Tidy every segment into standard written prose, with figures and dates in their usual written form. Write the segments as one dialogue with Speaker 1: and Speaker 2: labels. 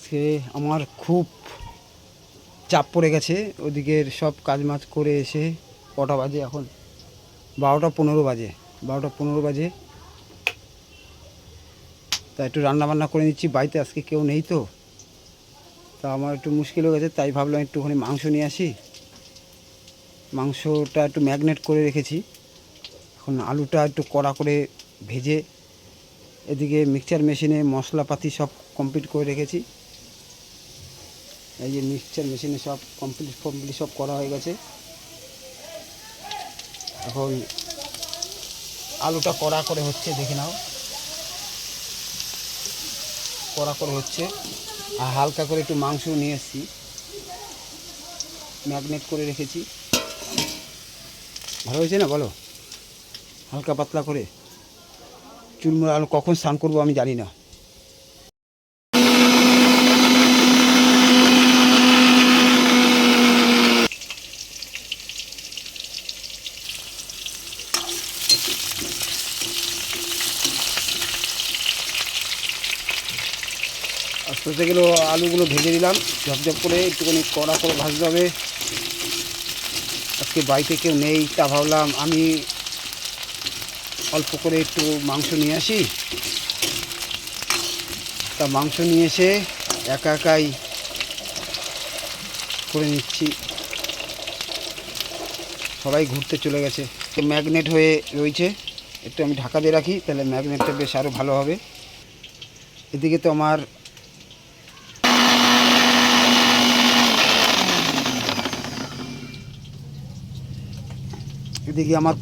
Speaker 1: আজকে আমার খুব চাপ পড়ে গেছে। ওদিকের সব কাজ মাজ করে এসে কটা বাজে এখন, 12টা 15 বাজে, 12টা 15 বাজে। তা একটু রান্নাবান্না করে নিচ্ছি, বাড়িতে আজকে কেউ নেই তো, তা আমার একটু মুশকিল হয়ে গেছে। তাই ভাবলাম একটুখানি মাংস নিয়ে আসি। মাংসটা একটু ম্যাগনেট করে রেখেছি। এখন আলুটা একটু কড়া করে ভেজে এদিকে মিক্সচার মেশিনে মশলাপাতি সব কমপ্লিট করে রেখেছি। এই যে মিক্সচার মেশিনে সব কমপ্লিট সব করা হয়ে গেছে। এখন আলুটা কড়া করে হচ্ছে, দেখে নাও, কড়া করে হচ্ছে। আর হালকা করে একটু মাংস নিয়ে এসেছি, ম্যাগনেট করে রেখেছি। ভালো হয়েছে না বলো? হালকা পাতলা করে। চুলমুড়া আলু কখন স্নান করবো আমি জানি না। আস্তে আস্তে গেলো আলুগুলো ভেজে দিলাম ঝপঝপ করে, একটুখানি কড়া করে ভাজতে হবে। আজকে বাড়িতে কেউ নেই, তা ভাবলাম আমি অল্প করে একটু মাংস নিয়ে আসি। তা মাংস নিয়ে এসে একা একাই করে নিচ্ছি। সবাই ঘুরতে চলে গেছে, তো ম্যাগনেট হয়ে রয়েছে। একটু আমি ঢাকা দিয়ে রাখি, তাহলে ম্যাগনেটটা বেশ আরও ভালো হবে। এদিকে তো আমার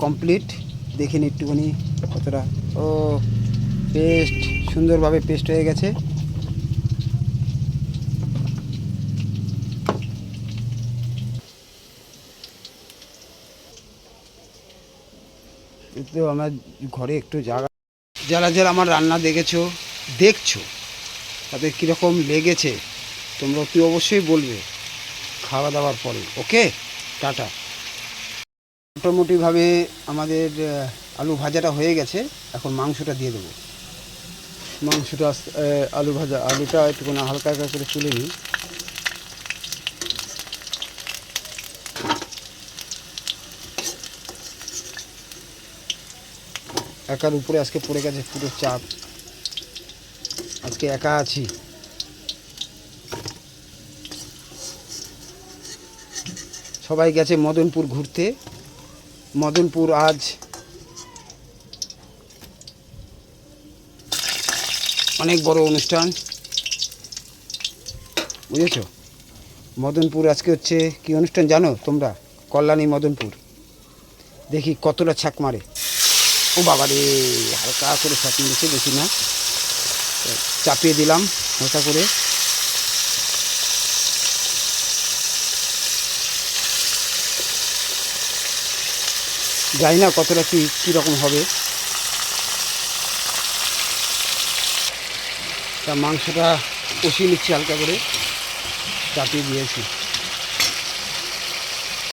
Speaker 1: কমপ্লিট। দেখে নি একটুখানি কতটা, ও পেস্ট সুন্দরভাবে পেস্ট হয়ে গেছে। তো আমার ঘরে একটু জায়গা, যারা যারা আমার রান্না দেখছো তাদের কীরকম লেগেছে তোমরা কি অবশ্যই বলবে খাওয়া দাওয়ার পরে। ওকে, টাটা। মোটামুটিভাবে আমাদের আলু ভাজাটা হয়ে গেছে। এখন মাংসটা দিয়ে দেবো। মাংসটা আলুটা একটুখানি হালকা হালকা করে তুলে নিই। একার উপরে আজকে পড়ে গেছে পুরো চাপ, আজকে একা আছি। সবাই গেছে মদনপুর ঘুরতে। মদনপুর আজ অনেক বড় অনুষ্ঠান, বুঝেছো? মদনপুর আজকে হচ্ছে কি অনুষ্ঠান জানো তোমরা? কল্যাণী মদনপুর। দেখি কতটা ছ্যাক মারে। ও বাবা রে, হালকা করে ছ্যাক মেরেছে, বেশি না। চাপিয়ে দিলাম হালকা করে। জানি না কতটা কীরকম হবে। তা মাংসটা কষিয়ে নিচ্ছি হালকা করে, চাপিয়ে দিয়েছি।